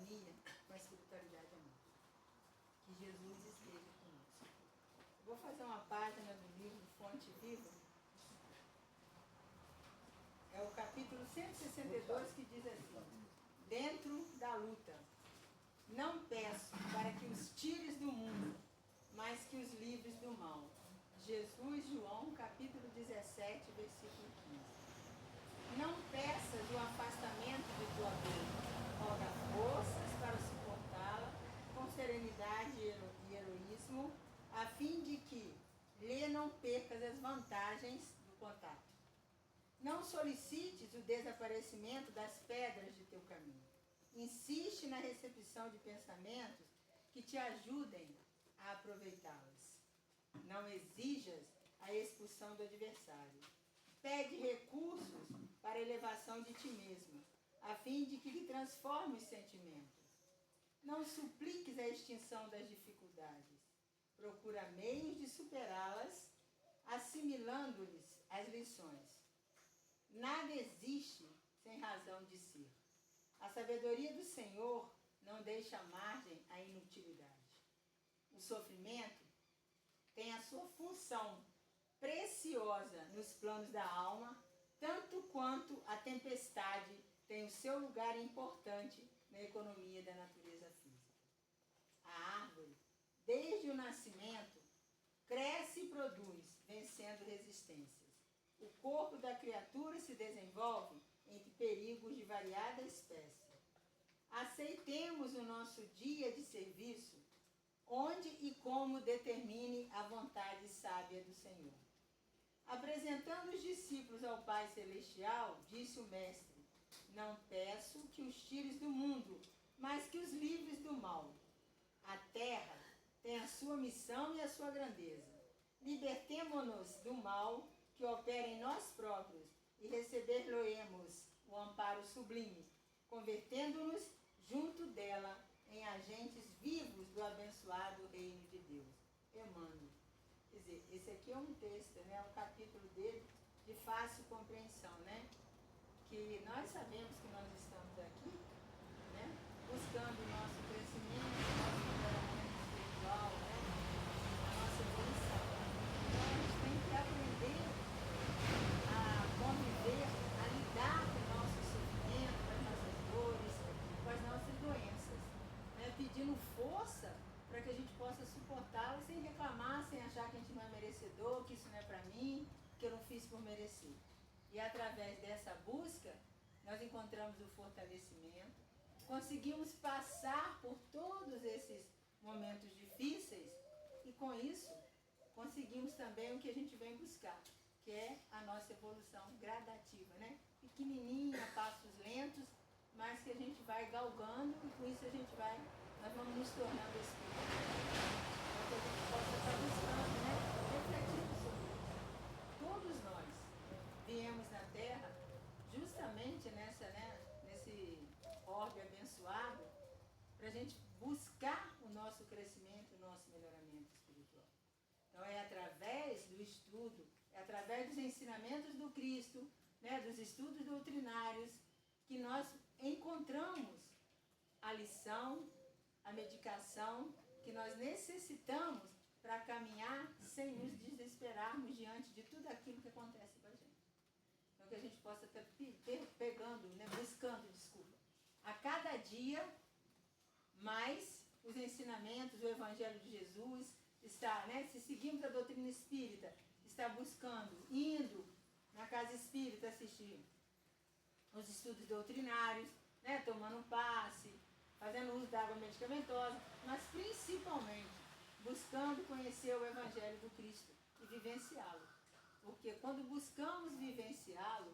sintonia com a espiritualidade amada. Que Jesus esteja conosco. Vou fazer uma página do livro Fonte Viva. É o capítulo 162 que diz assim: dentro da luta, não peço para que os tires do mundo, mas que os livres do mal. Jesus, João, capítulo 17, versículo 15. Não peças o afastamento de tua dor, roga forças para suportá-la com serenidade e heroísmo, a fim de que lhe não percas as vantagens do contato. Não solicites o desaparecimento das pedras de teu caminho. Insiste na recepção de pensamentos que te ajudem a aproveitá-las. Não exijas a expulsão do adversário. Pede recursos para a elevação de ti mesmo, a fim de que lhe transforme os sentimentos. Não supliques a extinção das dificuldades. Procura meios de superá-las, assimilando-lhes as lições. Nada existe sem razão de ser. A sabedoria do Senhor não deixa margem à inutilidade. O sofrimento tem a sua função preciosa nos planos da alma, tanto quanto a tempestade tem o seu lugar importante na economia da natureza física. A árvore, desde o nascimento, cresce e produz, vencendo resistências. O corpo da criatura se desenvolve entre perigos de variada espécie. Aceitemos o nosso dia de serviço, onde e como determine a vontade sábia do Senhor. Apresentando os discípulos ao Pai Celestial, disse o Mestre: não peço que os tires do mundo, mas que os livres do mal. A terra tem a sua missão e a sua grandeza. Libertemo-nos do mal que opera em nós próprios e receber-lo-emos o amparo sublime, convertendo-nos junto dela em agentes vivos do abençoado reino de Deus. Emmanuel. Quer dizer, esse aqui é um texto, né, um capítulo dele de fácil compreensão, né? Que nós sabemos que nós estamos aqui, né, buscando o nosso crescimento, o nosso melhoramento espiritual, né, a nossa evolução. Então a gente tem que aprender a conviver, a lidar com o nosso sofrimento, com as nossas dores, com as nossas doenças, né, pedindo força para que a gente possa suportá-las sem reclamar, sem achar que a gente não é merecedor, que isso não é para mim, que eu não fiz por merecer. E através dessa busca, nós encontramos o fortalecimento, conseguimos passar por todos esses momentos difíceis e com isso conseguimos também o que a gente vem buscar, que é a nossa evolução gradativa, né? Pequenininha, a passos lentos, mas que a gente vai galgando e com isso nós vamos nos tornando espíritos. Para que a gente possa estar buscando, né? Refletindo sobre isso. Todos nós viemos na Terra justamente nesse orbe abençoado para a gente buscar o nosso crescimento, o nosso melhoramento espiritual. Então é através do estudo, é através dos ensinamentos do Cristo, né, dos estudos doutrinários, que nós encontramos a lição, a medicação que nós necessitamos para caminhar sem nos desesperarmos diante de tudo aquilo que acontece com a gente. Então que a gente possa estar buscando, a cada dia mais os ensinamentos, o Evangelho de Jesus, se seguimos a doutrina espírita, está buscando, indo na casa espírita assistir os estudos doutrinários, né, tomando um passe, fazendo uso da água medicamentosa, mas principalmente buscando conhecer o Evangelho do Cristo e vivenciá-lo. Porque quando buscamos vivenciá-lo,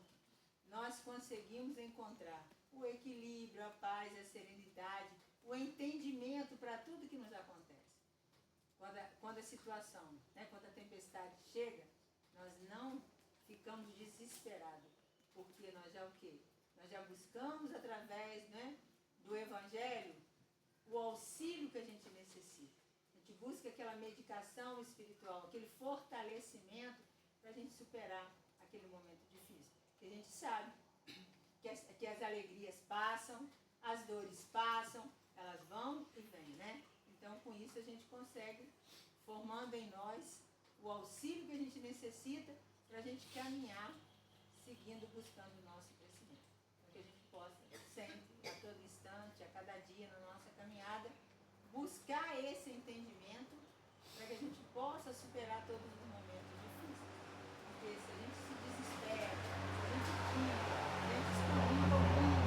nós conseguimos encontrar o equilíbrio, a paz, a serenidade, o entendimento para tudo que nos acontece. Quando a situação, né, quando a tempestade chega, nós não ficamos desesperados, porque nós já o quê? Nós já buscamos através, né, do Evangelho o auxílio que a gente necessita. A gente busca aquela medicação espiritual, aquele fortalecimento para a gente superar aquele momento difícil. Porque a gente sabe que as alegrias passam, as dores passam, elas vão e vêm, né? Então, com isso, a gente consegue, formando em nós o auxílio que a gente necessita para a gente caminhar, seguindo, buscando o nosso crescimento. Para que a gente possa, sempre, a todo instante, a cada dia, na nossa caminhada, buscar esse entendimento para que a gente possa superar todos os momentos difíceis. Porque se a gente se desespera, se a gente tira, se a gente escolhe o mundo,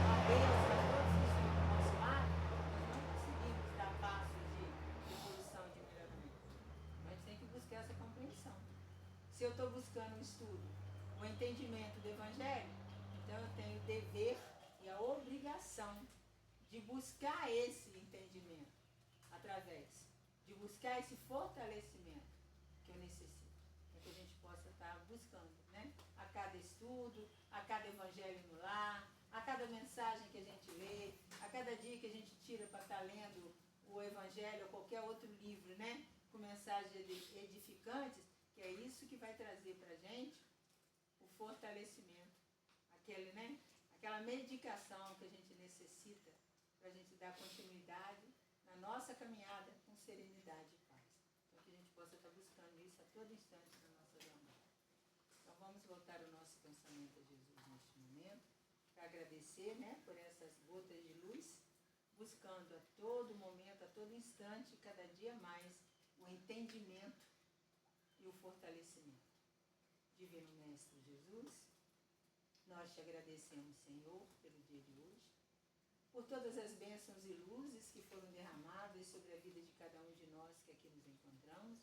a Deus, a todos que estão do nosso lado, nós não conseguimos dar passos de evolução, de melhoramento. Mas a gente tem que buscar essa compreensão. Se eu estou buscando o estudo, o entendimento do Evangelho, então eu tenho o dever e a obrigação de buscar esse entendimento, através de buscar esse fortalecimento que eu necessito, para que a gente possa estar buscando, né? A cada estudo, a cada evangelho no lar, a cada mensagem que a gente lê, a cada dia que a gente tira para estar lendo o evangelho ou qualquer outro livro, né? Com mensagens edificantes, que é isso que vai trazer para a gente o fortalecimento, aquele, né? Aquela medicação que a gente necessita para a gente dar continuidade na nossa caminhada com serenidade e paz. Então, que a gente possa estar buscando isso a todo instante na nossa jornada. Então, vamos voltar o nosso pensamento a Jesus neste momento, para agradecer, né, por essas gotas de luz, buscando a todo momento, a todo instante, cada dia mais, o entendimento e o fortalecimento. Divino Mestre Jesus, nós te agradecemos, Senhor, pelo dia de hoje, por todas as bênçãos e luzes que foram derramadas sobre a vida de cada um de nós que aqui nos encontramos,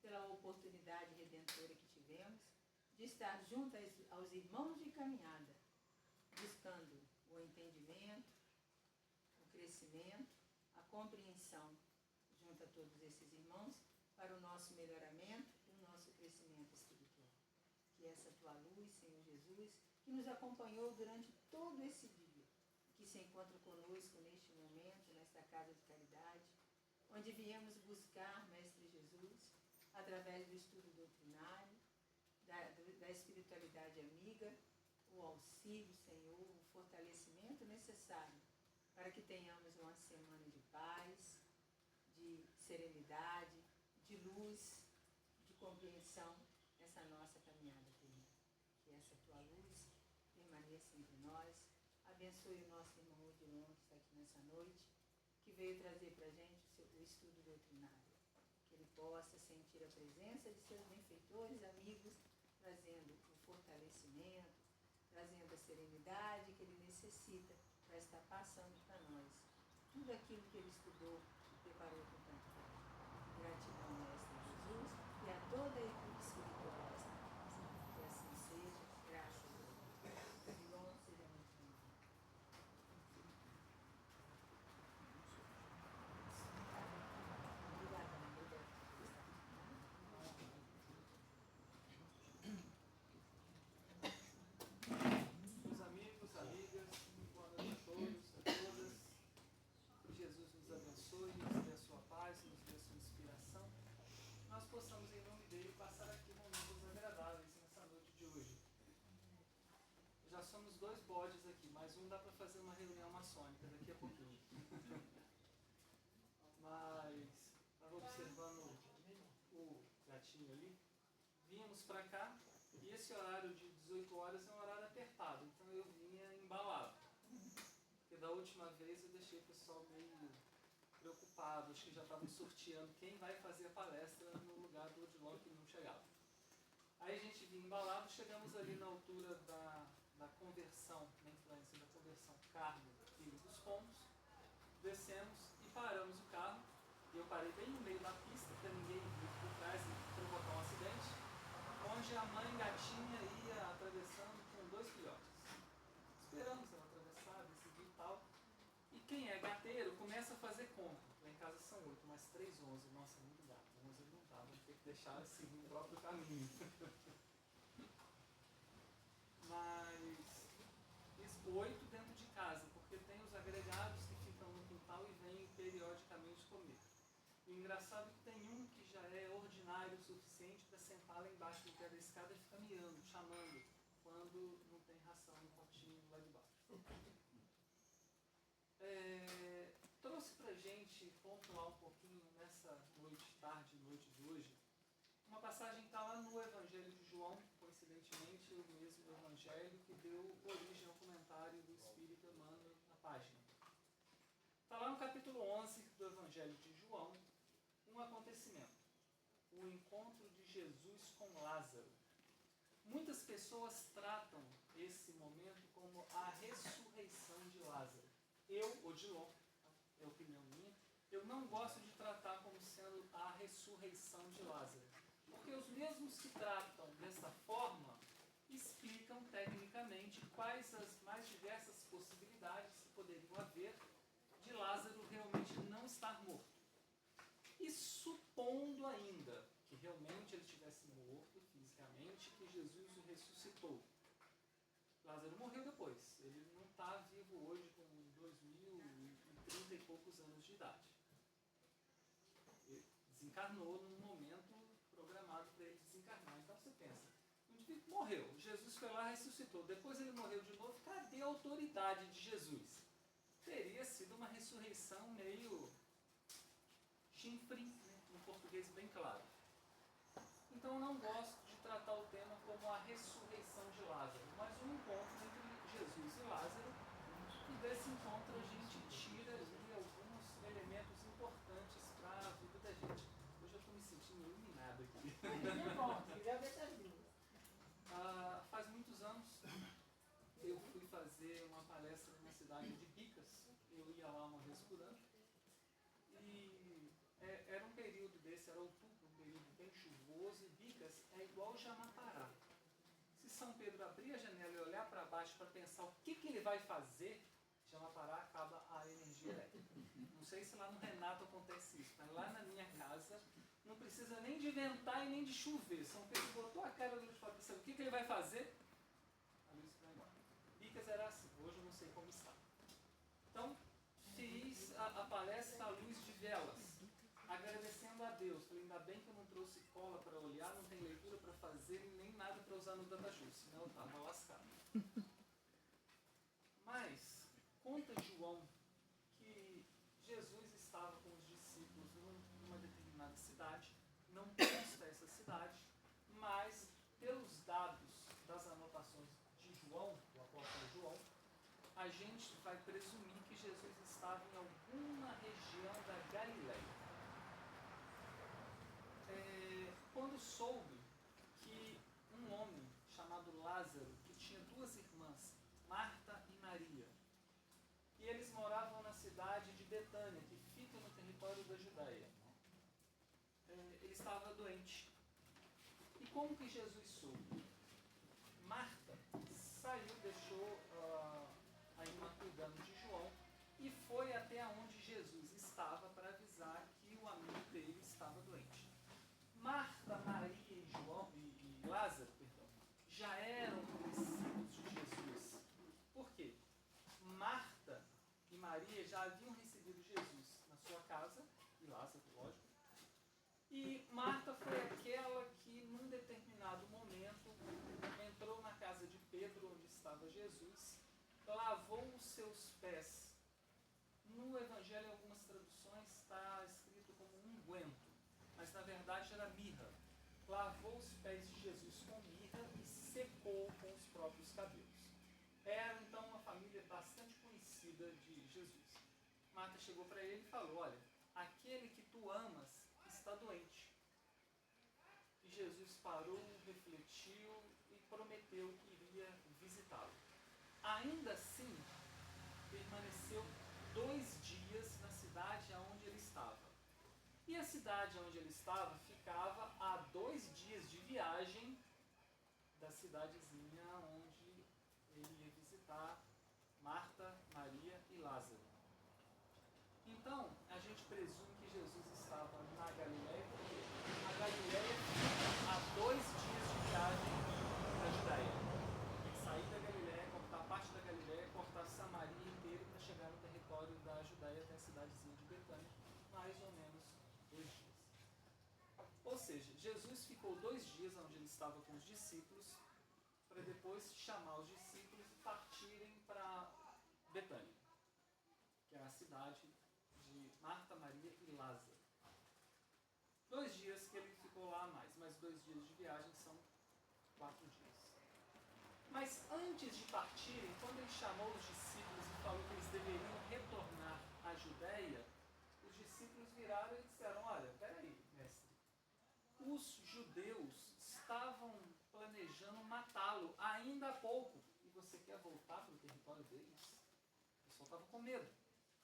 pela oportunidade redentora que tivemos de estar junto aos irmãos de caminhada, buscando o entendimento, o crescimento, a compreensão junto a todos esses irmãos para o nosso melhoramento e o nosso crescimento espiritual. Que essa tua luz, Senhor Jesus, que nos acompanhou durante todo esse dia, que se encontra conosco neste momento, nesta casa de caridade, onde viemos buscar, Mestre Jesus, através do estudo doutrinário, da espiritualidade amiga, o auxílio, Senhor, o fortalecimento necessário para que tenhamos uma semana de paz, de serenidade, de luz, de compreensão nessa nossa caminhada terrena. Que essa tua luz permaneça entre nós. Abençoe o nosso irmão Odilon que está aqui nessa noite, que veio trazer para a gente o estudo doutrinário. Que ele possa sentir a presença de seus benfeitores, amigos, trazendo o fortalecimento, trazendo a serenidade que ele necessita para estar passando para nós tudo aquilo que ele estudou e preparou com tanto carinho. Gratidão, Mestre Jesus, e a toda a equipe espiritual desta casa. Que assim seja, graças a Deus. Odilon, seja muito bem-vindo. Obrigada, amiga. Meus amigos, amigas, boa noite a todos, a todas. Que Jesus nos abençoe, nos dê a sua paz, nos dê a sua inspiração. Nós possamos, em nome dele, passar aqui momentos agradáveis nessa noite de hoje. Já somos 2 bodes aqui, mais um dá para fazer uma reunião maçônica daqui a pouquinho. Mas, estava observando o gatinho ali, vínhamos para cá e esse horário de 18 horas é um horário apertado, então eu vinha embalado. Porque da última vez eu deixei o pessoal meio preocupado, acho que já estavam sorteando quem vai fazer a palestra no lugar do Odilon que não chegava. Aí a gente vinha embalado, chegamos ali na altura da conversão, na influência da conversão Carmo, Filho dos Pombos, descemos e paramos o carro, e eu parei bem no meio da pista, para ninguém vir por trás e provocar um acidente, onde a mãe gatinha ia atravessando com 2 filhotes. Esperamos ela atravessar, decidir e tal. E quem é gateiro começa a fazer conta. Lá em casa são 8, mas 3, 11. Nossa, muito gato. 11 não dá, vamos ter que deixar seguir o próprio caminho. Mas 8 dentro de casa, porque tem os agregados que ficam no quintal e vêm periodicamente comer. E o engraçado é que tem um que já é ordinário o suficiente para sentar lá embaixo no pé da escada e ficar miando, chamando, quando não tem ração no potinho lá de baixo. pontuar um pouquinho nessa noite de hoje. Uma passagem que está lá no Evangelho de João, coincidentemente o mesmo Evangelho que deu origem ao comentário do Espírito Emmanuel na página. Está lá no capítulo 11 do Evangelho de João, um acontecimento. O encontro de Jesus com Lázaro. Muitas pessoas tratam esse momento como a ressurreição de Lázaro. Eu, Odilon, é opinião minha, eu não gosto de tratar como sendo a ressurreição de Lázaro. Porque os mesmos que tratam dessa forma explicam tecnicamente quais as mais diversas possibilidades que poderiam haver de Lázaro realmente não estar morto. E supondo ainda que realmente ele estivesse morto fisicamente, que Jesus o ressuscitou. Lázaro morreu depois. Ele não está vivo hoje com 2030 e poucos anos de idade. Ele desencarnou num momento programado para ele desencarnar. Então você pensa, o indivíduo morreu, Jesus foi lá e ressuscitou. Depois ele morreu de novo. Cadê a autoridade de Jesus? Teria sido uma ressurreição meio chinfrim, né? No português bem claro. Então eu não gosto de tratar o tema como a ressurreição de Lázaro, mas um encontro entre Jesus e Lázaro, e desse encontro a gente tira ali alguns elementos importantes para a vida da gente. Hoje eu estou me sentindo iluminado aqui. É bom, já vê essas duas. Faz muitos anos eu fui fazer uma palestra numa cidade de Bicas. Eu ia lá uma vez por ano. E era um período desse, era outubro, um período bem chuvoso, e Bicas é igual Jamapará. Se São Pedro abrir a janela e olhar para baixo para pensar o que ele vai fazer, Jamapará acaba a energia elétrica. Não sei se lá no Renato acontece isso, mas lá na minha casa não precisa nem de ventar e nem de chover. São Pedro botou a cara do luz para pensar o que ele vai fazer, a luz vai embora. Bicas era assim, hoje eu não sei como está. Então, fiz a palestra à luz de velas, agradecendo a Deus. Falei, ainda bem que eu não trouxe cola para olhar, não tem leitura para fazer e nem nada para usar no DataJu, senão eu estava lascado. Mas, conta João que Jesus estava com os discípulos numa determinada cidade, não consta essa cidade, mas pelos dados das anotações de João, do apóstolo João, a gente vai presumir que Jesus estava em alguma região da Galileia. Quando soube que um homem chamado Lázaro, que tinha duas irmãs, Marta e Maria, e eles moravam na cidade de Betânia, que fica no território da Judéia, ele estava doente. E como que Jesus soube? Marta saiu, deixou a irmã cuidando de João e foi até onde Jesus estava para avisar que o amigo dele estava doente. Marta, Maria e João e Lázaro, já eram discípulos de Jesus. Por quê? Marta e Maria já haviam recebido Jesus na sua casa, e Lázaro, lógico. E Marta foi aquela que, num determinado momento, entrou na casa de Pedro, onde estava Jesus, lavou os seus pés. No Evangelho, em algumas traduções, está escrito como unguento, mas na verdade era mirra. Lavou os pés de Jesus com mirra e secou com os próprios cabelos. Era então uma família bastante conhecida de Jesus. Marta chegou para ele e falou, olha, aquele que tu amas está doente. E Jesus parou, refletiu e prometeu que iria visitá-lo. Ainda assim, permaneceu 2 dias na cidade onde ele estava. E a cidade onde ele estava ficava a 2 dias de viagem da cidadezinha onde ele ia visitar Marta, Maria e Lázaro. Então, a gente presume que Jesus estava na Galileia, porque a Galileia fica a 2 dias de viagem da Judéia. Tem que sair da Galileia, cortar parte da Galileia, cortar Samaria inteira para chegar no território da Judéia até a cidadezinha de Betânia, mais ou menos 2 dias. Ou seja, Jesus ficou 2 dias onde ele estava com os discípulos, para depois chamar os discípulos e partirem para Betânia, que é a cidade Marta, Maria e Lázaro. 2 dias que ele ficou lá a mais 2 dias de viagem são 4 dias. Mas antes de partirem, quando ele chamou os discípulos e falou que eles deveriam retornar à Judéia, os discípulos viraram e disseram: olha, peraí, mestre, os judeus estavam planejando matá-lo ainda há pouco, e você quer voltar para o território deles? O pessoal estava com medo,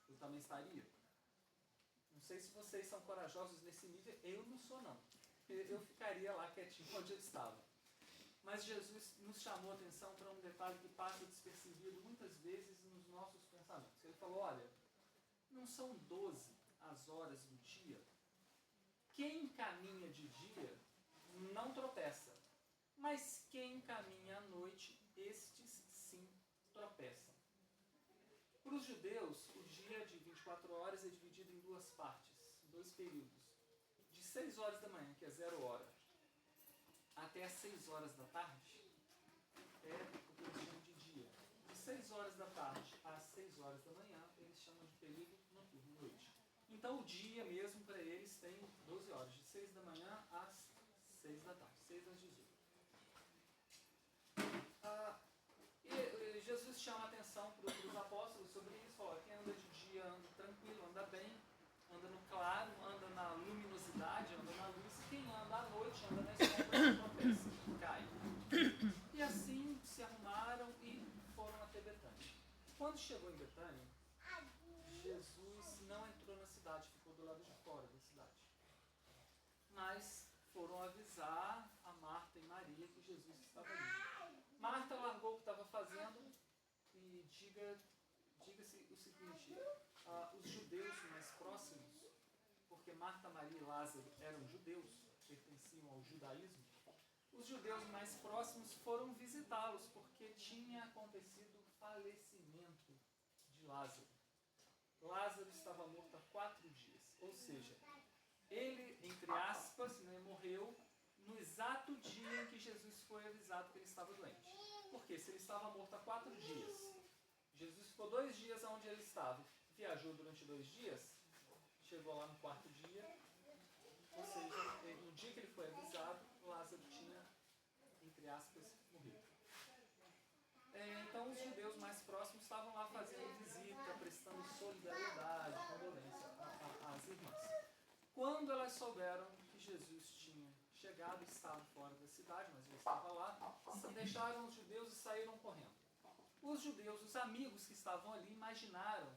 eu também estaria. Não sei se vocês são corajosos nesse nível, eu não sou não. Eu ficaria lá quietinho onde eu estava. Mas Jesus nos chamou a atenção para um detalhe que passa despercebido muitas vezes nos nossos pensamentos. Ele falou: olha, não são 12 as horas do dia. Quem caminha de dia não tropeça, mas quem caminha à noite, estes sim tropeçam. Para os judeus, o dia de 24 horas é dividido em 2 partes, 2 períodos. De 6 horas da manhã, que é 0 hora, até as 6 horas da tarde, é o que eles chamam de dia. De 6 horas da tarde às 6 horas da manhã, eles chamam de período noturno, noite. Então o dia mesmo para eles tem 12 horas, de 6 da manhã às 6 da tarde, 6 às 18. E Jesus chama a atenção para os apóstolos sobre isso. Olha, quem anda de dia anda tranquilo, anda bem, anda no claro, anda na luminosidade, anda na luz. Quem anda à noite, anda na sombra, tropeça, cai. E assim se arrumaram e foram até Betânia. Quando chegou em Betânia, Jesus não entrou na cidade, ficou do lado de fora da cidade. Mas foram avisar a Marta e Maria que Jesus estava ali. Marta largou o que estava fazendo e diga-se o seguinte: os judeus mais próximos, porque Marta, Maria e Lázaro eram judeus, pertenciam ao judaísmo, os judeus mais próximos foram visitá-los porque tinha acontecido o falecimento de Lázaro. Lázaro estava morto há 4 dias, ou seja, ele, entre aspas, morreu no exato dia em que Jesus foi avisado que ele estava doente. Porque se ele estava morto há 4 dias, Jesus ficou 2 dias onde ele estava, viajou durante 2 dias, chegou lá no 4º dia, ou seja, no dia que ele foi avisado, Lázaro tinha, entre aspas, morrido. Então os judeus mais próximos estavam lá fazendo visita, prestando solidariedade, condolência às irmãs. Quando elas souberam que Jesus tinha chegado, estava fora da cidade, mas já estava lá, deixaram os judeus e saíram correndo. Os judeus, os amigos que estavam ali, imaginaram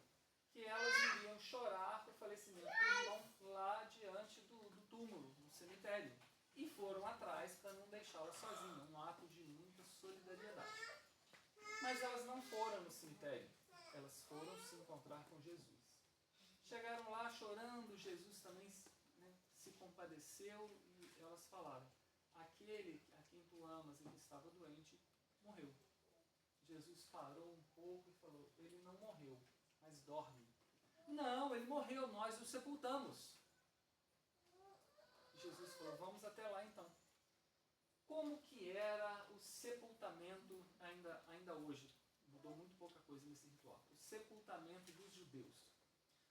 que elas iriam chorar o falecimento do irmão lá diante do túmulo, no cemitério. E foram atrás para não deixá-la sozinha, um ato de muita solidariedade. Mas elas não foram no cemitério, elas foram se encontrar com Jesus. Chegaram lá chorando, Jesus também se compadeceu e elas falaram: aquele a quem tu amas e que estava doente, morreu. Jesus parou um pouco e falou: ele não morreu, mas dorme. Não, ele morreu, nós o sepultamos. Jesus falou: vamos até lá então. Como que era o sepultamento ainda hoje? Mudou muito pouca coisa nesse ritual. O sepultamento dos judeus.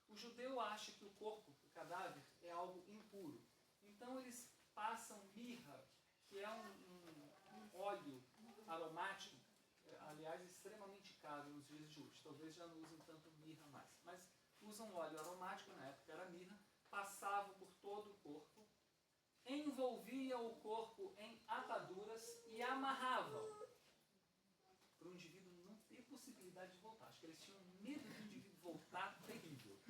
O judeu acha que o corpo, o cadáver, é algo impuro. Então eles passam mirra, que é um óleo aromático, aliás, extremamente caro nos dias de hoje. Talvez já não usem tanto mirra mais. Mas usam óleo aromático, na época era mirra, passavam por todo o corpo, envolviam o corpo em ataduras e amarravam para o indivíduo não ter possibilidade de voltar. Acho que eles tinham medo do indivíduo voltar terrível.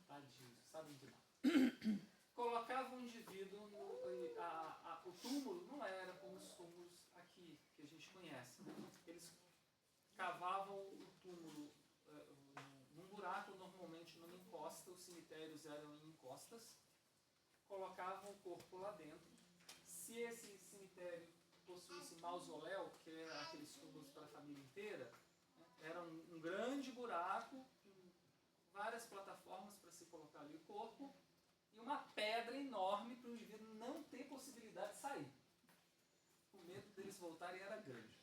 Tadinho, sabem de nada. Colocavam o indivíduo o túmulo não era como os túmulos aqui que a gente conhece. Eles cavavam o túmulo num buraco, normalmente numa encosta. Os cemitérios eram em encostas. Colocavam o corpo lá dentro. Se esse cemitério possuísse mausoléu, que era aqueles túmulos para a família inteira, era um grande buraco, várias plataformas para se colocar ali o corpo e uma pedra enorme para o indivíduo não ter possibilidade de sair. O medo deles voltarem era grande.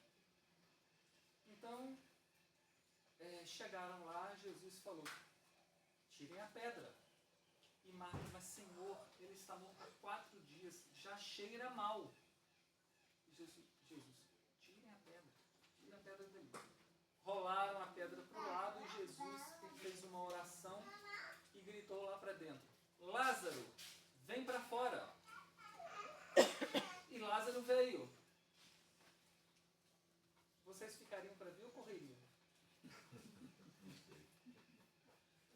Então, chegaram lá, Jesus falou: tirem a pedra. E Marta, mas Senhor, ele está morto há 4 dias, já cheira mal. E Jesus, tirem a pedra dali. Rolaram a pedra para o lado e Jesus fez uma oração e gritou lá para dentro: Lázaro, vem para fora. E Lázaro veio. Vocês ficariam para ver ou correriam?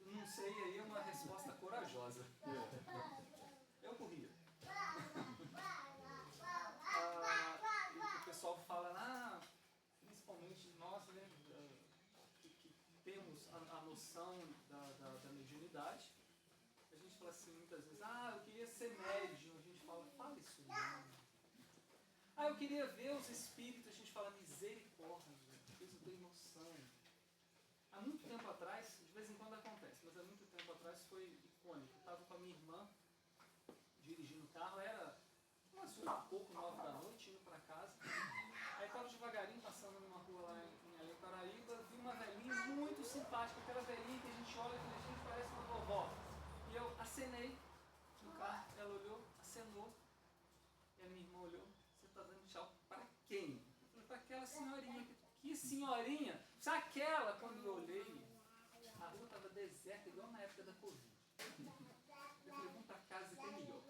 Não sei, aí é uma resposta corajosa. Eu corria. O pessoal fala, principalmente nós, né, que temos a noção da mediunidade, a gente fala assim muitas vezes, eu queria ser médium, a gente fala isso não. Eu queria ver os espíritos, a gente fala misericórdia, Deus, eu tenho noção. Há muito tempo atrás, de vez em quando acontece, mas há muito tempo atrás foi icônico. Eu estava com a minha irmã dirigindo o carro, era umas 8h, 9 da noite, indo para casa. Aí estava devagarinho passando numa rua lá em Além Paraíba, vi uma velhinha muito simpática, aquela velhinha que a gente olha e a gente parece uma vovó. E eu acenei no carro, ela olhou, acenou, e a minha irmã olhou, você está dando tchau para quem? Eu falei, para aquela senhorinha. Que senhorinha? Sabe aquela, quando eu olhei, a rua estava deserta, igual na época da Covid. Eu falei, vamos para casa que é melhor.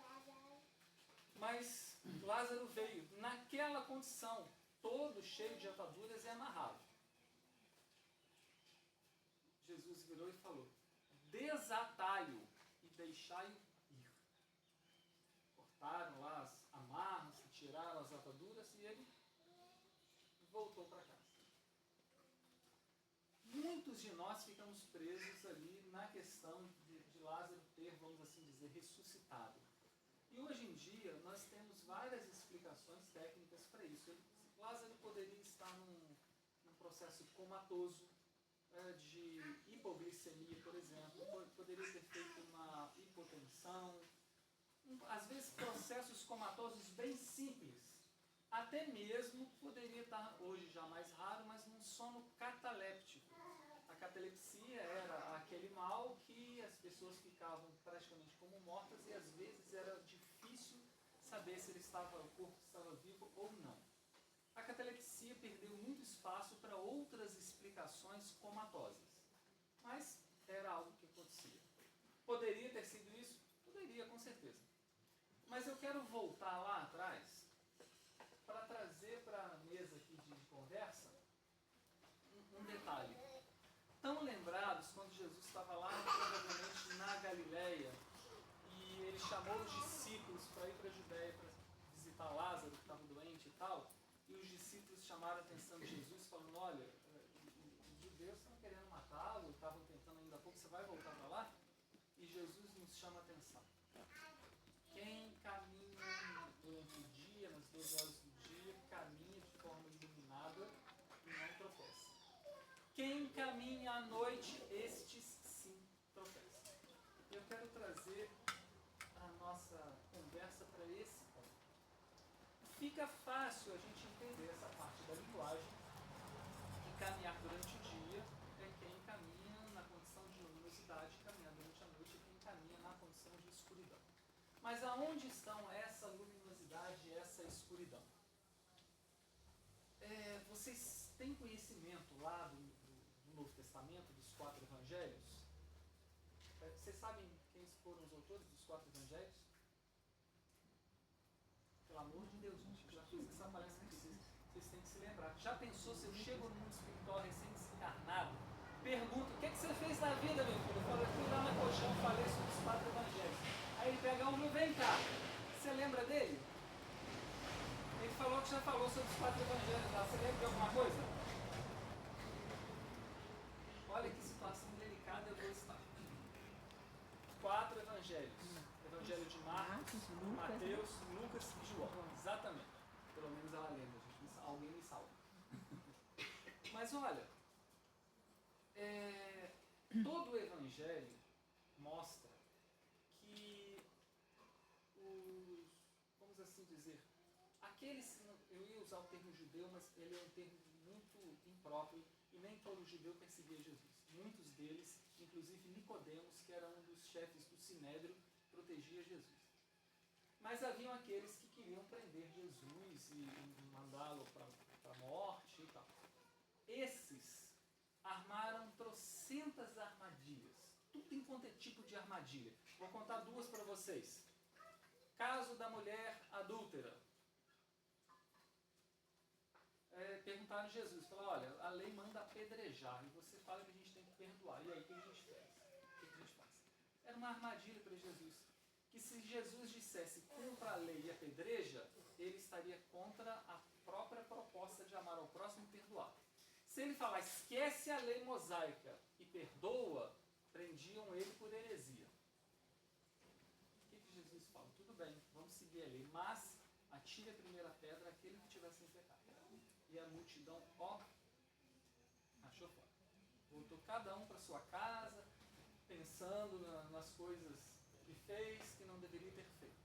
Mas Lázaro veio naquela condição, todo cheio de ataduras e amarrado. Jesus virou e falou, desatai-o e deixai-o ir. Cortaram lá as amarras, tiraram as ataduras e ele voltou para casa. Muitos de nós ficamos presos ali na questão de Lázaro ter, vamos assim dizer, ressuscitado. E hoje em dia nós temos várias explicações técnicas para isso. Lázaro poderia estar num processo comatoso, de hipoglicemia, por exemplo, poderia ter feito uma hipotensão, às vezes processos comatosos bem simples. Até mesmo poderia estar, hoje já mais raro, mas num sono cataléptico. A catalepsia era aquele mal que as pessoas ficavam praticamente como mortas e às vezes era difícil saber se o corpo estava vivo ou não. A catalepsia perdeu muito espaço para outras explicações comatosas, mas era algo que acontecia. Poderia ter sido isso? Poderia, com certeza. Mas eu quero voltar lá atrás para trazer para a mesa aqui de conversa um detalhe. Tão lembrados quando Jesus estava lá, provavelmente na Galileia, e ele chamou os discípulos para ir para a Judéia para visitar Lázaro, que estava doente e tal, e os discípulos chamaram a atenção de Jesus, falando, olha, os judeus estão querendo matá-lo, estavam tentando ainda há pouco, você vai voltar para lá? E Jesus nos chama a atenção. Quem caminha durante o dia, nas 12 horas do dia, caminha de forma iluminada e não tropeça. Quem caminha à noite, estes sim tropeçam. Eu quero trazer a nossa conversa para esse ponto. Fica fácil a gente entender essa parte da linguagem, que caminhar durante o dia é quem caminha na condição de luminosidade, caminhar durante a noite é quem caminha na condição de escuridão. Mas aonde estão essa luminosidade e essa escuridão? Vocês têm conhecimento lá do Novo Testamento, dos 4 evangelhos? Vocês sabem quem foram os autores dos 4 evangelhos? Pelo amor de Deus, gente, eu já fiz essa palestra aqui, vocês têm que se lembrar. Já pensou se eu chego no mundo espiritual recém-desencarnado, pergunto, o que você fez na vida, meu filho? Eu falo, eu fui lá na colchão, falei sobre os 4 evangelhos. Aí ele pega um, vem cá, você lembra dele? Ele falou que já falou sobre os 4 evangelhos lá, você lembra de alguma coisa? Olha que situação delicada eu vou estar. 4 evangelhos. Evangelho de Marcos, Mateus, Lucas e João. Exatamente. Pelo menos ela lembra, gente. Alguém me salva. Mas olha, todo o evangelho mostra que vamos assim dizer, aqueles, eu ia usar o termo judeu, mas ele é um termo muito impróprio e nem todo judeu perseguia Jesus. Muitos deles, inclusive Nicodemos, que era um dos chefes do Sinédrio, protegia Jesus. Mas haviam aqueles que queriam prender Jesus e mandá-lo para a morte e tal. Esses armaram trocentas armadilhas. Tudo em quanto é tipo de armadilha. Vou contar duas para vocês. Caso da mulher adúltera. Perguntaram a Jesus, falaram, olha, a lei manda apedrejar e você fala que a gente tem que perdoar. E aí, o que a gente faz? O que a gente faz? Era uma armadilha para Jesus. Que se Jesus dissesse cumpra a lei e apedreja, ele estaria contra a própria proposta de amar ao próximo e perdoar. Se ele falar esquece a lei mosaica e perdoa, prendiam ele por heresia. O que Jesus fala? Tudo bem, vamos seguir a lei, mas atire a primeira pedra aquele que tiver sem pecado. E a multidão, achou fora. Voltou cada um para sua casa, pensando nas coisas que fez, que não deveria ter feito.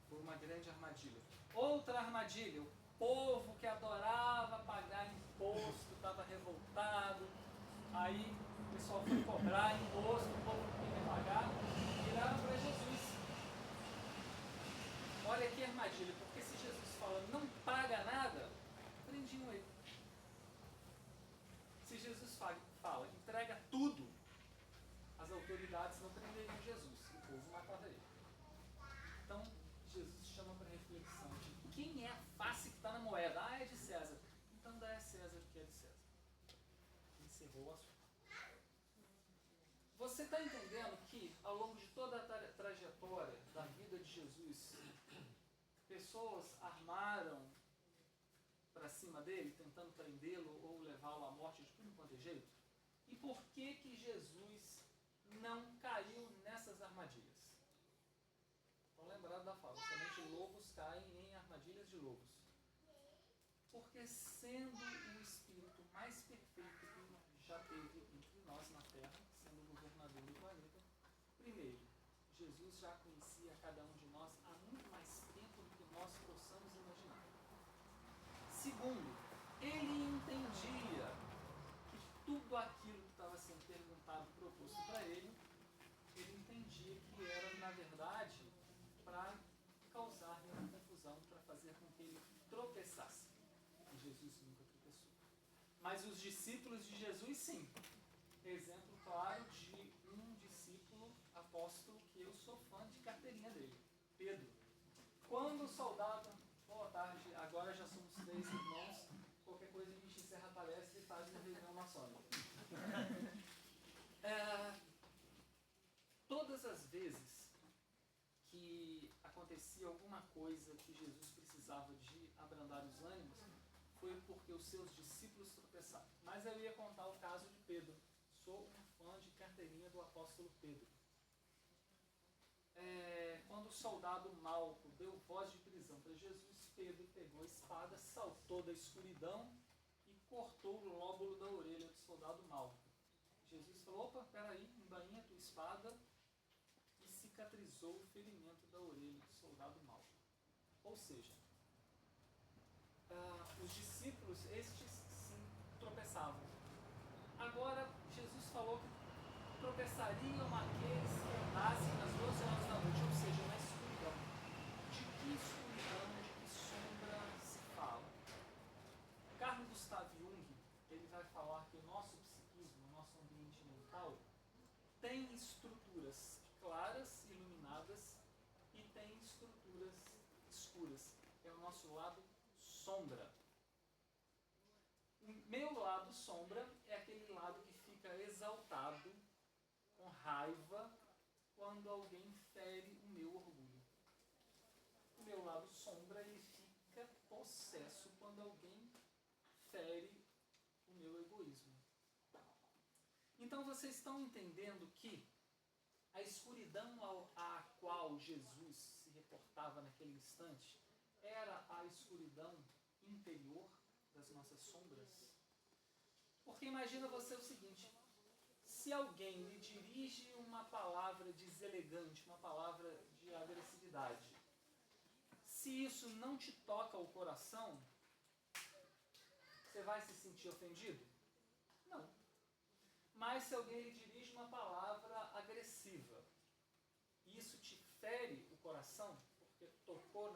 Foi uma grande armadilha. Outra armadilha, o povo que adorava pagar imposto, estava revoltado. Aí o pessoal foi cobrar imposto, o povo não queria pagar, viraram para Jesus. Olha que armadilha, porque se Jesus fala não paga nada, prendiam ele. Se Jesus fala entrega tudo, as autoridades não prenderiam Jesus, o povo matava ele. Então, Jesus chama para reflexão de quem é a face que está na moeda. É de César. Então dá a César o que é de César. Encerrou o assunto. Você está entendendo que ao longo de toda a trajetória da vida de Jesus, pessoas armaram para cima dele, tentando prendê-lo ou levá-lo à morte de tudo quanto é jeito? E por que Jesus não caiu nessas armadilhas? Estão lembrados da fala, somente lobos caem em armadilhas de lobos. Porque sendo o espírito mais perfeito que já teve entre nós na Terra, sendo o governador do planeta, primeiro, Jesus já conhecia cada um de nós há muito mais tempo do que nós possamos imaginar. Segundo, ele entendia que tudo aquilo que estava sendo perguntado e proposto para ele entendia que era, na verdade, para causar uma confusão, para fazer com que ele tropeçasse. E Jesus nunca tropeçou. Mas os discípulos de Jesus, sim. Exemplo claro de um discípulo apóstolo que eu sou fã de carteirinha dele, Pedro. Quando o soldado, boa tarde, agora já somos 3 irmãos, qualquer coisa a gente encerra a palestra e faz uma reunião maçônica. Todas as vezes que acontecia alguma coisa que Jesus precisava de abrandar os ânimos, foi porque os seus discípulos tropeçaram. Mas eu ia contar o caso de Pedro. Sou um fã de carteirinha do apóstolo Pedro. Quando o soldado Malco deu voz de prisão para Jesus, Pedro pegou a espada, saltou da escuridão e cortou o lóbulo da orelha do soldado Malco. Jesus falou, opa, peraí, embainha a tua espada, e cicatrizou o ferimento da orelha do soldado Malco. Ou seja, os discípulos, estes sim, tropeçavam. Agora, Jesus falou que tropeçariam aqueles que andassem nas 12 horas da noite, ou seja, na escuridão. De que escuridão, de que sombra se fala? Carl Gustav Jung, ele vai falar que o nosso psiquismo, o nosso ambiente mental, tem estruturas claras, iluminadas, e tem estruturas escuras. É o nosso lado sombra. O meu lado sombra é aquele lado que fica exaltado, com raiva, quando alguém fere o meu orgulho. O meu lado sombra, ele fica possesso quando alguém fere o meu egoísmo. Então vocês estão entendendo que a escuridão à qual Jesus se reportava naquele instante era a escuridão interior das nossas sombras? Porque imagina você o seguinte, se alguém lhe dirige uma palavra deselegante, uma palavra de agressividade, se isso não te toca o coração, você vai se sentir ofendido? Não. Mas se alguém lhe dirige uma palavra agressiva, isso te fere o coração, porque tocou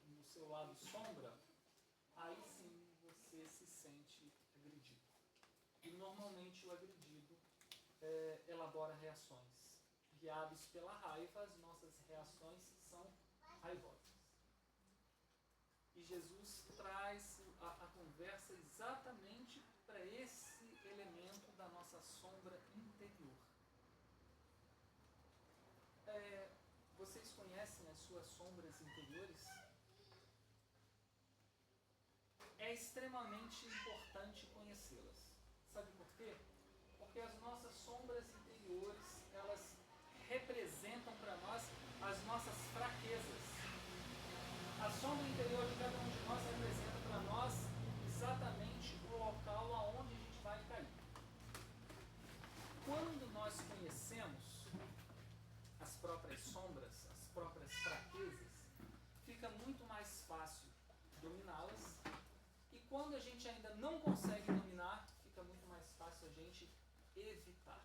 no seu lado sombra, aí sim você se sente agredido. E normalmente o agredido elabora reações. Guiados pela raiva, as nossas reações são raivosas. E Jesus traz a conversa exatamente para esse elemento da nossa sombra interior. Vocês conhecem as suas sombras interiores? É extremamente importante conhecê-las. Sabe por quê? Porque as nossas sombras interiores, elas representam para nós as nossas fraquezas. A sombra interior de cada um de nós representa para nós exatamente o local aonde a gente vai cair. Quando nós conhecemos as próprias sombras, as próprias fraquezas, fica muito mais fácil dominá-las. E quando a gente ainda não consegue dominar, fica muito mais fácil a gente evitar.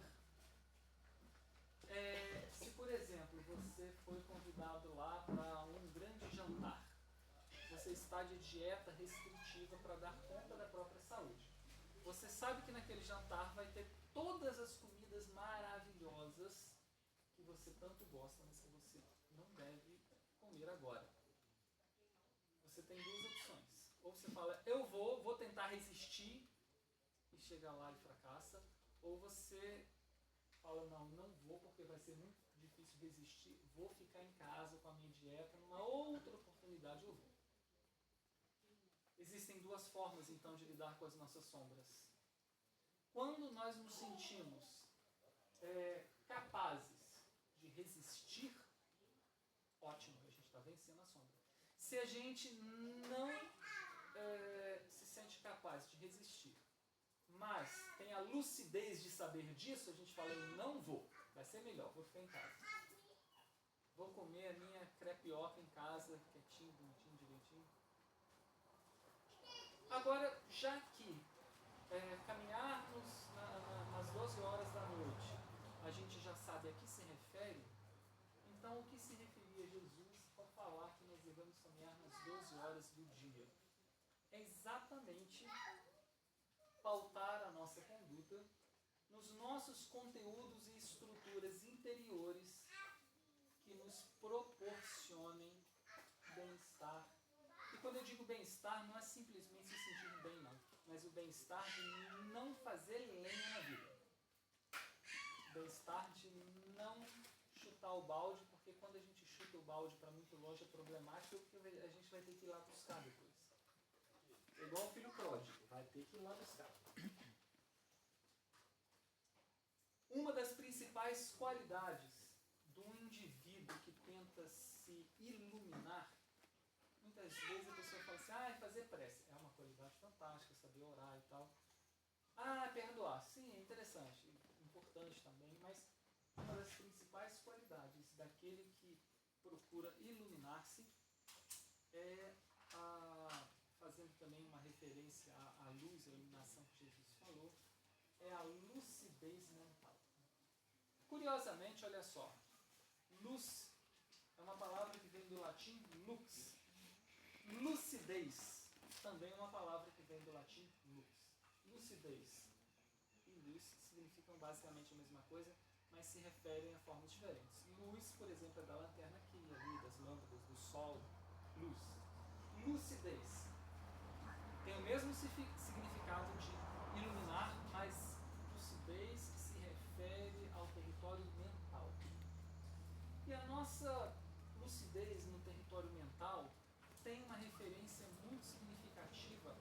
Se, por exemplo, você foi convidado lá para um grande jantar, você está de dieta restritiva para dar conta da própria saúde. Você sabe que naquele jantar vai ter todas as comidas maravilhosas que você tanto gosta, mas que você não deve comer agora. Você tem duas opções. Ou você fala, eu vou tentar resistir e chega lá e fracassa. Ou você fala, não vou porque vai ser muito difícil resistir, vou ficar em casa com a minha dieta, numa outra oportunidade eu vou. Existem duas formas então de lidar com as nossas sombras. Quando nós nos sentimos capazes de resistir, ótimo, a gente está vencendo a sombra. Se a gente não se sente capaz de resistir, mas tem a lucidez de saber disso, a gente fala, eu não vou, vai ser melhor, vou ficar em casa. Vou comer a minha crepioca em casa, quietinho, bonitinho, direitinho. Agora, já que caminharmos nas 12 horas da noite, a gente já sabe a que se refere, então o que se referia Jesus ao falar que nós devemos caminhar nas 12 horas do dia? É exatamente pautar a nossa conduta nos nossos conteúdos e estruturas interiores que nos proporcionem bem-estar. E quando eu digo bem-estar, não é simplesmente se sentir bem, não, mas o bem-estar de não fazer lenha na vida. Bem-estar de não chutar o balde, porque quando a gente chuta o balde para muito longe é problemático, porque a gente vai ter que ir lá buscar depois. É igual o filho pródigo, vai ter que ir lá buscar. Uma das principais qualidades do indivíduo que tenta se iluminar, muitas vezes a pessoa fala assim, fazer prece é uma qualidade fantástica, saber orar e tal. Perdoar, sim, é interessante, importante também, mas uma das principais qualidades daquele que procura iluminar-se é fazendo também uma referência à luz, à iluminação que Jesus falou, é a lucidez mental. Curiosamente, olha só, luz é uma palavra que vem do latim lux. Lucidez também é uma palavra que vem do latim lux. Lucidez e luz significam basicamente a mesma coisa, mas se referem a formas diferentes. Luz, por exemplo, é da lanterna aqui, ali, das lâmpadas, do sol. Luz. Lucidez tem o mesmo significado de iluminar, mas lucidez se refere ao território mental. E a nossa lucidez no território mental tem uma referência muito significativa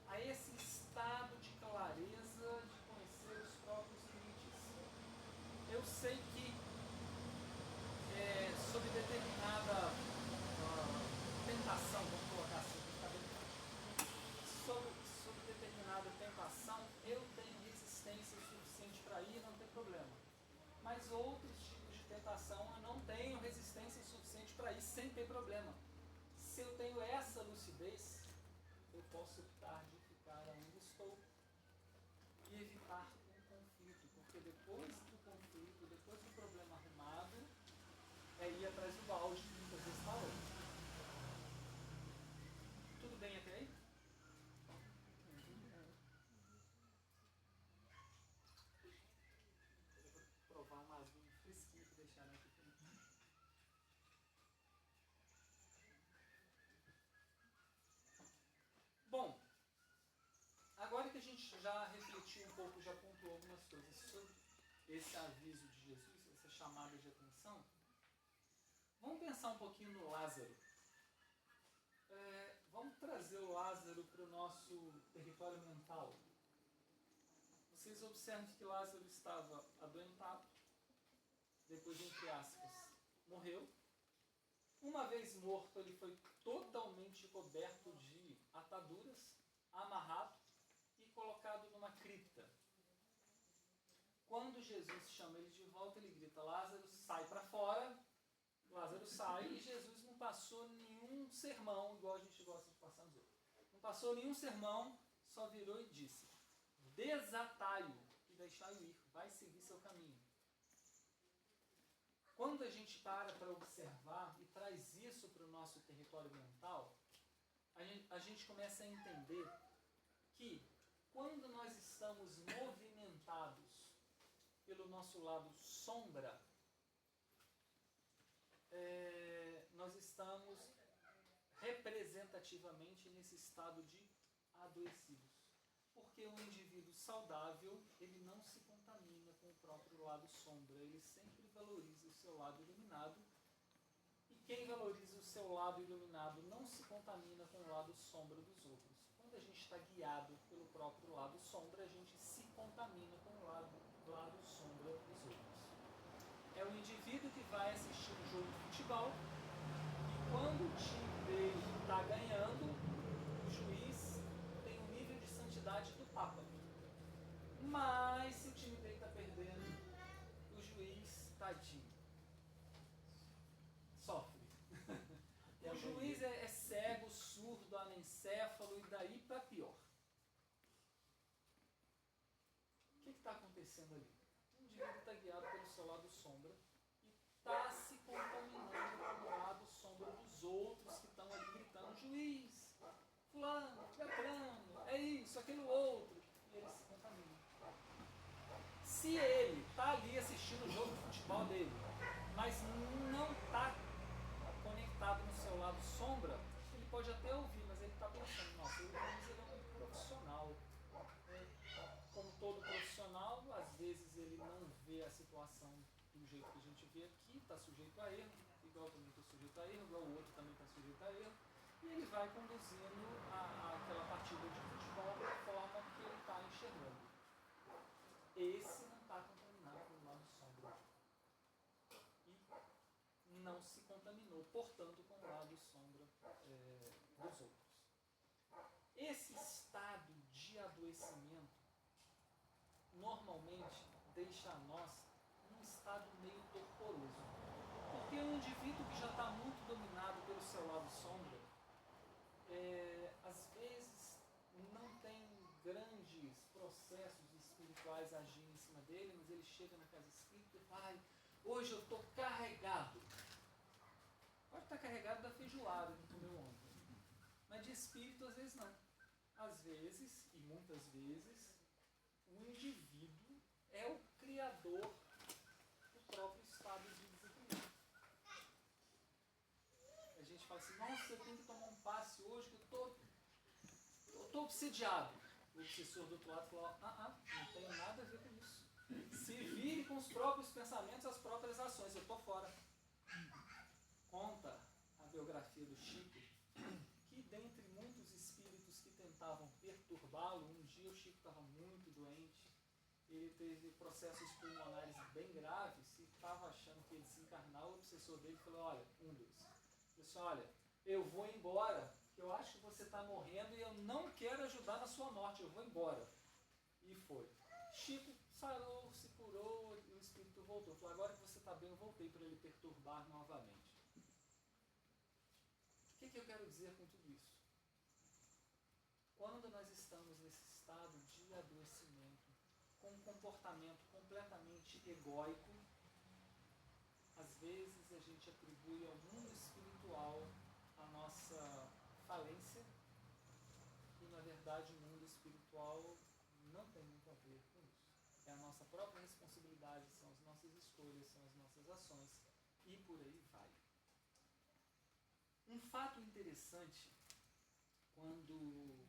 a esse estado de clareza de conhecer os próprios limites. Eu sei que sob determinada tentação, vamos colocar assim, sob determinada tentação, eu tenho resistência suficiente para ir, não tem problema. Mas outros tipos de tentação eu não tenho resistência suficiente para ir sem ter problema. Se eu tenho essa lucidez, eu posso optar de ficar onde estou e evitar o conflito, porque depois do conflito, depois do problema arrumado, é é ir atrás do balde, que muitas vezes está longe. Tudo bem até aí? Vou provar um aguinho fresquinho que deixaram aqui para mim. Bom, agora que a gente já refletiu um pouco, já pontuou algumas coisas sobre esse aviso de Jesus, essa chamada de atenção, vamos pensar um pouquinho no Lázaro. Vamos trazer o Lázaro para o nosso território mental. Vocês observam que Lázaro estava adoentado, depois, entre aspas, morreu. Uma vez morto, ele foi totalmente coberto de ataduras, amarrado e colocado numa cripta. Quando Jesus chama ele de volta, ele grita: Lázaro, sai para fora. Lázaro sai e Jesus não passou nenhum sermão, igual a gente gosta de passar nos outros. Não passou nenhum sermão, só virou e disse: desatai-o e deixai-o ir, vai seguir seu caminho. Quando a gente para observar e traz isso para o nosso território mental, a gente começa a entender que quando nós estamos movimentados pelo nosso lado sombra, nós estamos representativamente nesse estado de adoecidos. Porque um indivíduo saudável, ele não se contamina com o próprio lado sombra, ele sempre valoriza o seu lado iluminado. E quem valoriza o seu lado iluminado não se contamina com o lado sombra dos outros. Quando a gente está guiado pelo próprio lado sombra, a gente se contamina com o lado sombra dos outros. É o indivíduo que vai assistir um jogo de futebol e quando o time dele está ganhando, o juiz tem um nível de santidade do Papa. Mas se o time dele está perdendo, o juiz, tadinho, sofre. O juiz é cego, surdo, anencéfalo e daí para pior. O que está acontecendo ali? O indivíduo está guiado pelo seu lado sombra e está se contaminando com o lado sombra dos outros que estão ali gritando: juiz, fulano, beltrano, é isso, aquilo outro. E ele se contamina. Se ele está ali assistindo o jogo de futebol dele, mas não está conectado no seu lado sombra, ele pode até ouvir, mas ele está pensando: nossa, ele é muito profissional. Como todo profissional, às vezes ele não vê a situação do jeito que a gente vê aqui, está sujeito a erro, igual eu também estou sujeito a erro, igual o outro também está sujeito a erro, e ele vai conduzindo aquela partida de futebol da forma que ele está enxergando. Esse não está contaminado com o lado sombra. E não se contaminou, portanto, com o lado sombra dos outros. Esse estado de adoecimento normalmente deixa a nós num estado meio torporoso. Porque um indivíduo que já está muito dominado pelo seu lado sombra, às vezes não tem grandes processos espirituais agindo em cima dele, mas ele chega na casa espírita e fala: hoje eu estou carregado. Pode estar carregado da feijoada que comeu ontem, mas de espírito às vezes não. Às vezes, e muitas vezes, o indivíduo é o criador do próprio estado de desequilíbrio. A gente fala assim: nossa, eu tenho que tomar um passe hoje que eu estou obsediado. O obsessor do outro lado falou: não tenho nada a ver com isso. Se vire com os próprios pensamentos, as próprias ações, eu estou fora. Conta a biografia do Chico que, dentre muitos espíritos que tentavam perturbá-lo, um dia o Chico estava muito doente, ele teve processos pulmonares bem graves e estava achando que ele se encarnar. O obsessor dele falou: olha, olha, eu vou embora, que eu acho que você está morrendo e eu não quero ajudar na sua morte, eu vou embora. E foi. Chico sarou, se curou e o espírito voltou. Falou: agora que você está bem, eu voltei para ele perturbar novamente. O que eu quero dizer com tudo isso? Quando nós estamos nesse estado de adoecimento, com um comportamento completamente egóico, às vezes a gente atribui ao mundo espiritual a nossa falência e, na verdade, o mundo espiritual não tem muito a ver com isso. É a nossa própria responsabilidade, são as nossas escolhas, são as nossas ações e por aí vai. Um fato interessante, quando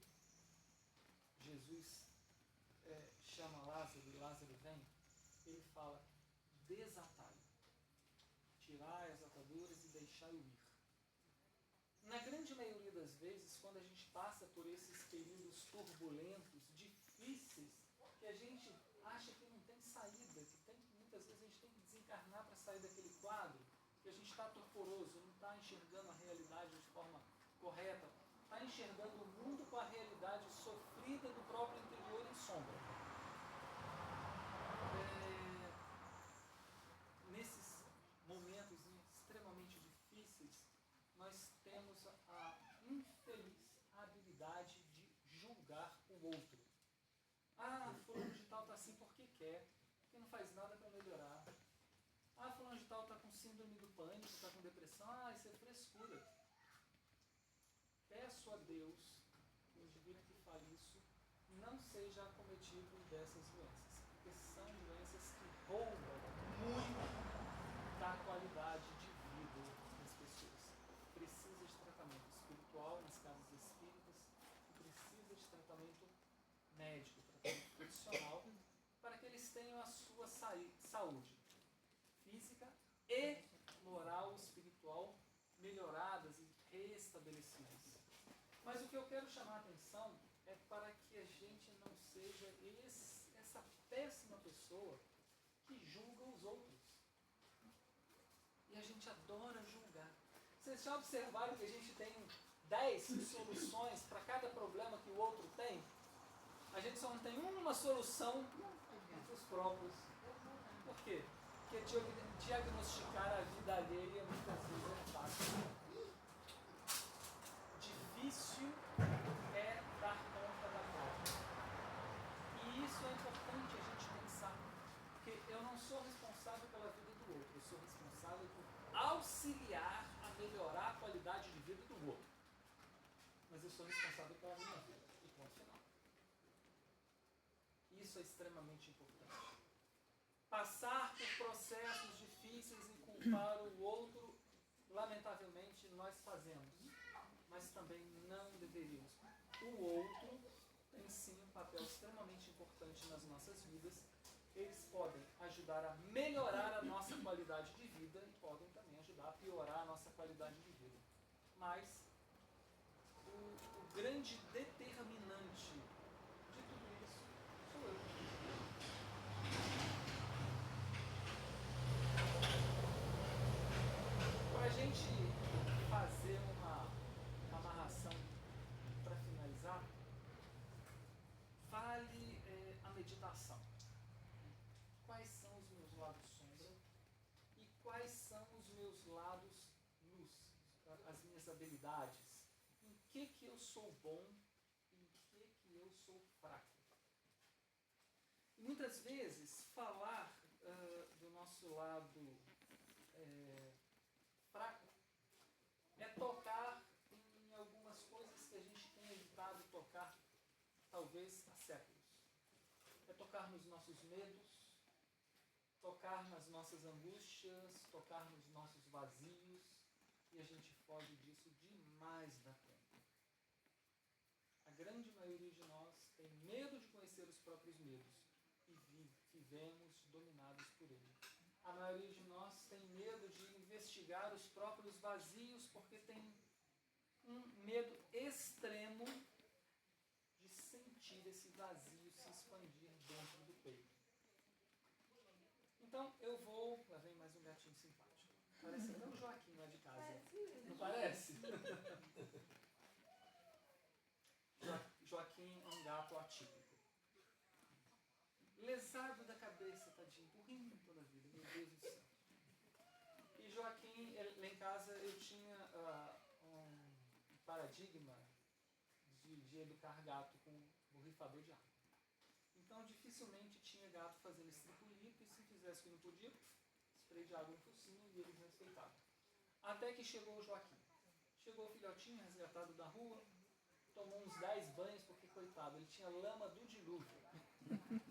Jesus chama Lázaro e Lázaro vem, ele fala: desatai-o, tirai as ataduras e deixai-o ir. Na grande maioria das vezes, quando a gente passa por esses períodos turbulentos, difíceis, que a gente acha que não tem saída, muitas vezes a gente tem que desencarnar para sair daquele quadro, que a gente está torporoso, não está enxergando a realidade de forma correta, está enxergando o mundo com a realidade sofrida do próprio interior em sombra. Nesses momentos extremamente difíceis, nós temos a infeliz habilidade de julgar o outro. Ah, fulano de tal está assim porque quer, porque não faz nada para melhorar. Ah, fulano de tal está com síndrome do pânico, está com depressão. Ah, isso é frescura. Peço a Deus, que o indivíduo que fale isso não seja acometido dessas doenças, porque são doenças que roubam muito da qualidade de vida das pessoas. Precisa de tratamento espiritual nas casas espíritas, precisa de tratamento médico, tratamento profissional, para que eles tenham a sua saúde física e moral, espiritual melhoradas e restabelecidas. Mas o que eu quero chamar a atenção é para que a gente não seja essa péssima pessoa que julga os outros. E a gente adora julgar. Vocês já observaram que a gente tem 10 soluções para cada problema que o outro tem? A gente só não tem uma solução entre os próprios. Por quê? Porque diagnosticar a vida alheia muitas vezes é fácil. Difícil é dar conta da própria. E isso é importante a gente pensar. Porque eu não sou responsável pela vida do outro, eu sou responsável por auxiliar a melhorar a qualidade de vida do outro. Mas eu sou responsável pela minha vida. E ponto final. Isso é extremamente importante. Passar por processos difíceis e culpar o outro, lamentavelmente, nós fazemos. Mas também não deveríamos. O outro tem sim um papel extremamente importante nas nossas vidas. Eles podem ajudar a melhorar a nossa qualidade de vida e podem também ajudar a piorar a nossa qualidade de vida. Mas o grande determinante de tudo isso sou eu. Para a gente fazer uma amarração para finalizar, vale a meditação. Quais são os meus lados sombra e quais são os meus lados luz, as minhas habilidades, em que eu sou bom e em que eu sou fraco. E muitas vezes falar do nosso lado fraco é tocar em algumas coisas que a gente tem evitado tocar talvez há séculos. É tocar nos nossos medos, tocar nas nossas angústias, tocar nos nossos vazios, e a gente foge disso demais da conta. A grande maioria de nós tem medo de conhecer os próprios medos e vivemos dominados por ele. A maioria de nós tem medo de investigar os próprios vazios porque tem um medo extremo de sentir esse vazio se expandir dentro do peito. Então eu vou... Lá vem mais um gatinho simpático. Parece até o Joaquim lá de casa. Não parece? Joaquim é um gato atípico. Lesado da cabeça, tadinho, burrinho toda a vida, meu Deus do céu. E Joaquim, lá em casa eu tinha um paradigma de educar gato com borrifador de água. Então dificilmente tinha gato fazendo estripulico e se fizesse o que não podia, spray de água no focinho e eles respeitavam. Até que chegou o Joaquim. Chegou o filhotinho resgatado da rua, tomou uns 10 banhos, porque, coitado, ele tinha lama do dilúvio.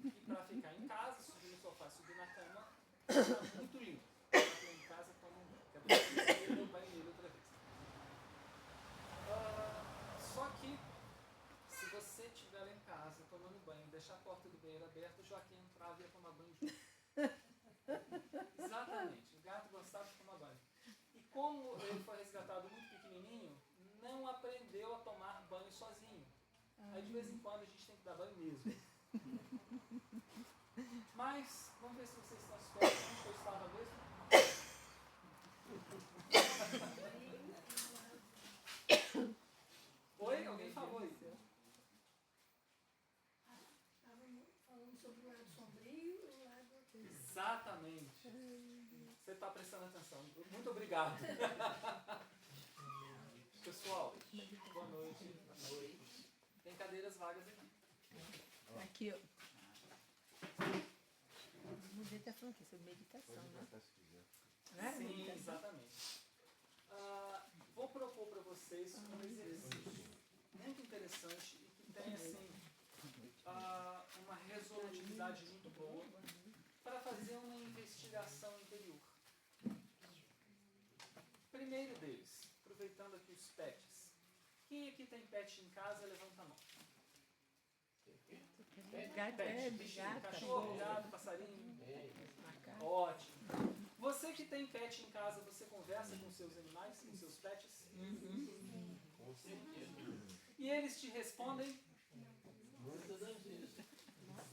E para ficar em casa, subir no sofá, subir na cama, está muito limpo. Ficar em casa, toma um banho. Quer dizer, deu banho nele outra vez. Só que, se você estiver lá em casa, tomando banho, deixar a porta do banheiro aberta, o Joaquim entrava e ia tomar banho junto. Exatamente, o gato gostava de tomar banho. E como ele foi resgatado muito pequenininho, não aprendeu a tomar banho sozinho. Aí de vez em quando a gente tem que dar banho mesmo. Mas, vamos ver se vocês estão espertos onde eu estava mesmo. Oi? Alguém falou aí? Estávamos falando sobre o lado sombrio e o lado... Exatamente. Você está prestando atenção. Muito obrigado. Pessoal, boa noite. Boa noite. Tem cadeiras vagas aqui. Aqui, ó. Mudei até falando aqui sobre meditação, né? Não é Sim, meditação? exatamente. Vou propor para vocês um exercício muito interessante e que tem assim, uma resolutividade muito boa para fazer uma investigação interior. Primeiro deles, aproveitando aqui os pets. Quem aqui tem pet em casa, levanta a mão. Gato, Pet, bichinho, gato, cachorro, gato, passarinho. Ótimo. Você que tem pet em casa, você conversa com seus animais, com seus pets? Com certeza. E eles te respondem? Muitas das vezes. Às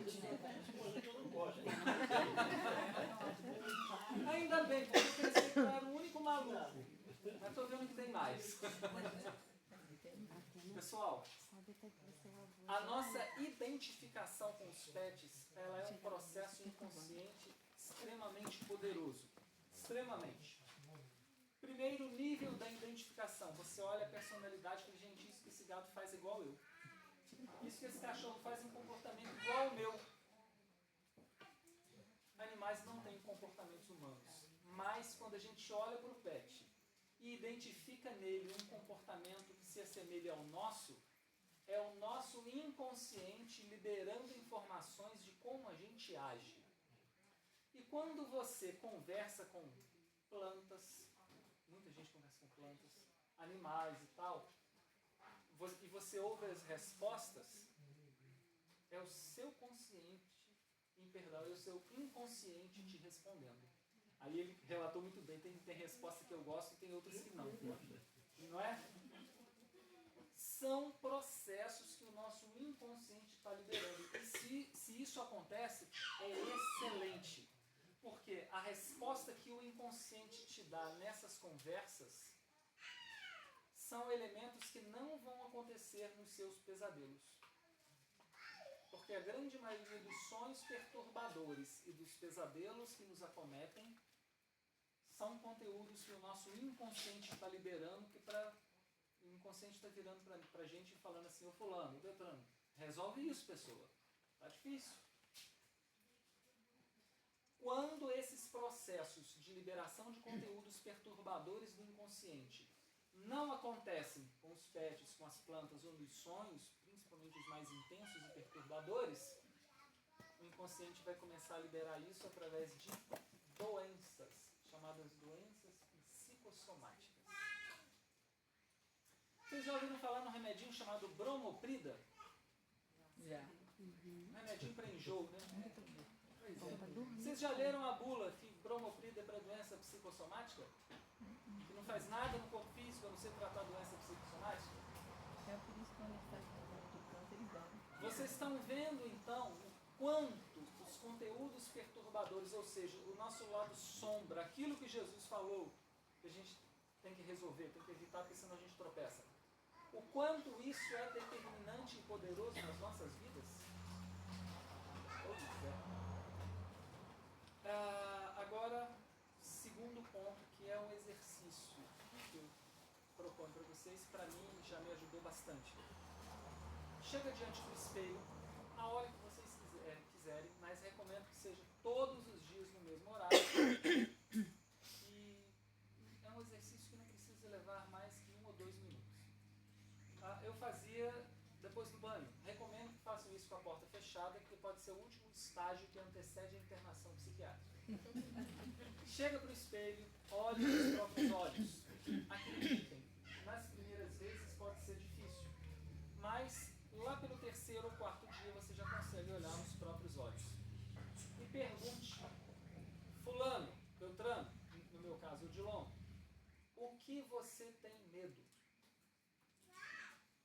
vezes até responde que eu não gosto. Ainda bem, porque eu pensei que eu era o único maluco. Mas estou vendo que tem mais. Pessoal, a nossa identificação com os pets, ela é um processo inconsciente extremamente poderoso. Extremamente. Primeiro nível da identificação. Você olha a personalidade e fala, gente, isso que esse gato faz igual eu. Isso que esse cachorro faz um comportamento igual ao meu. Animais não têm comportamentos humanos. Mas quando a gente olha para o pet e identifica nele um comportamento que se assemelha ao nosso, é o nosso inconsciente liberando informações de como a gente age. E quando você conversa com plantas, muita gente conversa com plantas, animais e tal, e você ouve as respostas, é o seu consciente, é o seu inconsciente te respondendo. Aí ele relatou muito bem, tem resposta que eu gosto e tem outras que não. Não é? São processos que o nosso inconsciente está liberando. E se isso acontece, é excelente. Porque a resposta que o inconsciente te dá nessas conversas são elementos que não vão acontecer nos seus pesadelos. Porque a grande maioria dos sonhos perturbadores e dos pesadelos que nos acometem são conteúdos que o nosso inconsciente está liberando, que o inconsciente está virando para a gente e falando assim, ô fulano, ô Beltrano, resolve isso, pessoa. Tá difícil. Quando esses processos de liberação de conteúdos perturbadores do inconsciente não acontecem com os pets, com as plantas ou nos sonhos, principalmente os mais intensos e perturbadores, o inconsciente vai começar a liberar isso através de doenças, chamadas doenças psicossomáticas. Vocês já ouviram falar num remedinho chamado bromoprida? Já. Um remedinho para enjoo, né? Pois é. Vocês já leram a bula que bromoprida é para doença psicossomática? Que não faz nada no corpo físico a não ser tratar a doença psicossomática? É por isso que quando ele faz do canto, ele dá. Vocês estão vendo, então, o quanto os conteúdos perturbadores, ou seja, o nosso lado sombra, aquilo que Jesus falou, que a gente tem que resolver, tem que evitar, porque senão a gente tropeça. O quanto isso é determinante e poderoso nas nossas vidas? Agora, segundo ponto, que é um exercício que eu proponho para vocês, para mim já me ajudou bastante. Chega diante do espelho, a hora que vocês quiserem, mas recomendo que seja todos os dias no mesmo horário. eu fazia depois do banho. Recomendo que façam isso com a porta fechada, porque pode ser o último estágio que antecede a internação psiquiátrica. Chega para o espelho, olhe nos próprios olhos. Acreditem, nas primeiras vezes pode ser difícil, mas lá pelo terceiro ou quarto dia você já consegue olhar nos próprios olhos. E pergunte, fulano, Beltrano, no meu caso, Odilon, o que você tem medo?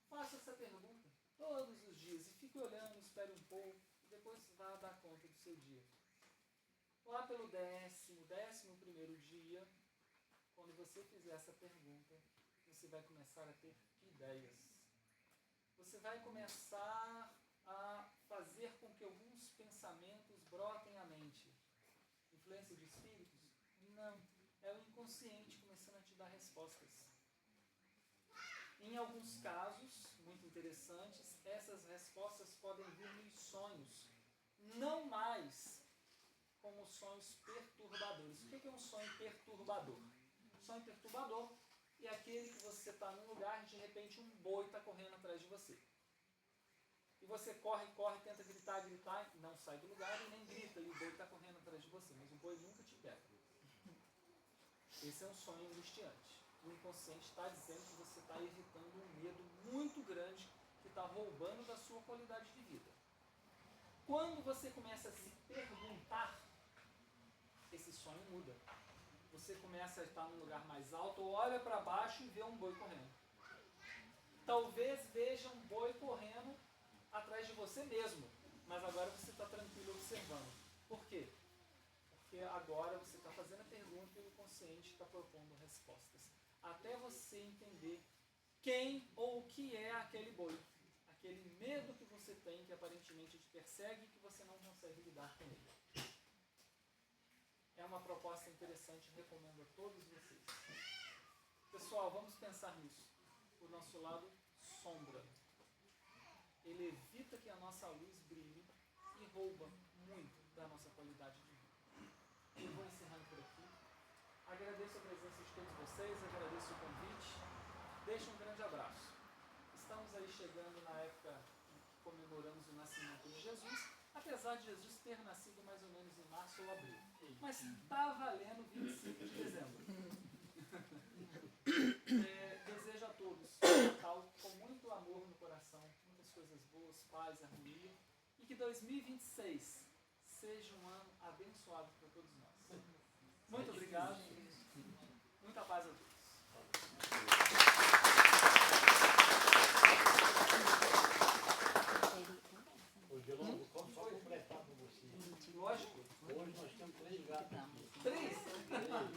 Faça essa pergunta todos os dias e fique olhando, espere um pouco e depois vá dar conta do seu dia. Lá pelo 11º dia, quando você fizer essa pergunta, você vai começar a ter ideias. Você vai começar a fazer com que alguns pensamentos brotem à mente. Influência de espíritos? Não. É o inconsciente começando a te dar respostas. Em alguns casos, muito interessantes, essas respostas podem vir nos sonhos. Não mais como sonhos perturbadores. O que é um sonho perturbador? Um sonho perturbador é aquele que você está num lugar e de repente um boi está correndo atrás de você. E você corre, tenta gritar, não sai do lugar e nem grita, e o boi está correndo atrás de você, mas o boi nunca te pega. Esse é um sonho angustiante. O inconsciente está dizendo que você está evitando um medo muito grande que está roubando da sua qualidade de vida. Quando você começa a se perguntar, esse sonho muda. Você começa a estar num lugar mais alto, olha para baixo e vê um boi correndo. Talvez veja um boi correndo atrás de você mesmo, mas agora você está tranquilo observando. Por quê? Porque agora você está fazendo a pergunta e o consciente está propondo respostas. Até você entender quem ou o que é aquele boi. Aquele medo que você tem, que aparentemente te persegue e que você não consegue lidar com ele. É uma proposta interessante, recomendo a todos vocês. Pessoal, vamos pensar nisso. O nosso lado sombra. Ele evita que a nossa luz brilhe e rouba muito da nossa qualidade de vida. Eu vou encerrando por aqui. Agradeço a presença de todos vocês, agradeço o convite. Deixo um grande abraço. Estamos aí chegando na época em que comemoramos o nascimento de Jesus, apesar de Jesus ter nascido mais ou menos em março ou abril. Mas está valendo 25 de dezembro. Desejo a todos um Natal com muito amor no coração, muitas coisas boas, paz, harmonia, e que 2026 seja um ano abençoado para todos nós. Muito obrigado. Muita paz a todos.